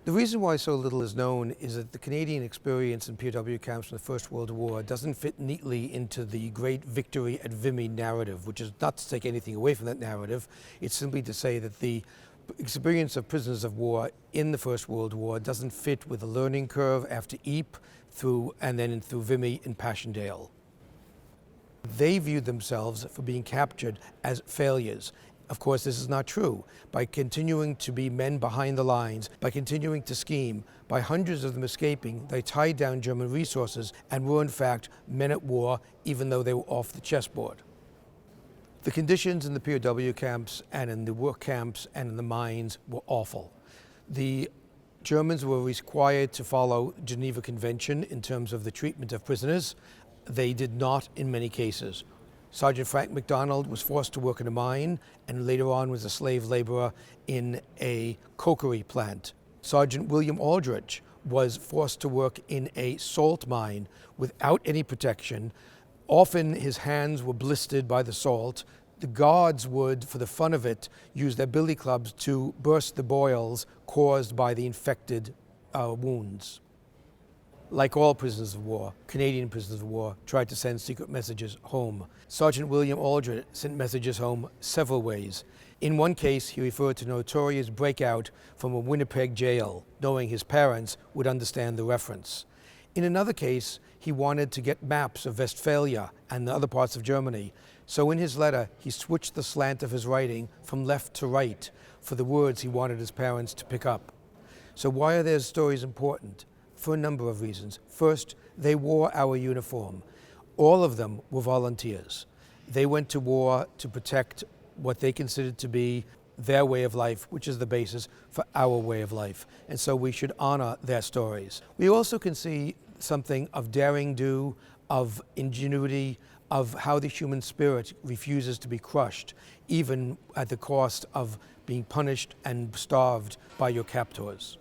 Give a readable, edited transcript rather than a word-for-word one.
The reason why so little is known is that the Canadian experience in POW camps in the First World War doesn't fit neatly into the great victory at Vimy narrative, which is not to take anything away from that narrative. It's simply to say that the experience of prisoners of war in the First World War doesn't fit with the learning curve after Ypres and then through Vimy and Passchendaele. They viewed themselves for being captured as failures. Of course, this is not true. By continuing to be men behind the lines, by continuing to scheme, by hundreds of them escaping, they tied down German resources and were in fact men at war, even though they were off the chessboard. The conditions in the POW camps and in the work camps and in the mines were awful. The Germans were required to follow Geneva Convention in terms of the treatment of prisoners. They did not in many cases. Sergeant Frank MacDonald was forced to work in a mine and later on was a slave laborer in a cokery plant. Sergeant William Aldrich was forced to work in a salt mine without any protection. Often his hands were blistered by the salt. The guards would, for the fun of it, use their billy clubs to burst the boils caused by the infected wounds. Like all prisoners of war, Canadian prisoners of war tried to send secret messages home. Sergeant William Aldrich sent messages home several ways. In one case, he referred to a notorious breakout from a Winnipeg jail, knowing his parents would understand the reference. In another case, he wanted to get maps of Westphalia and the other parts of Germany. So in his letter, he switched the slant of his writing from left to right for the words he wanted his parents to pick up. So why are those stories important? For a number of reasons. First, they wore our uniform. All of them were volunteers. They went to war to protect what they considered to be their way of life, which is the basis for our way of life. And so we should honor their stories. We also can see something of daring do, of ingenuity, of how the human spirit refuses to be crushed, even at the cost of being punished and starved by your captors.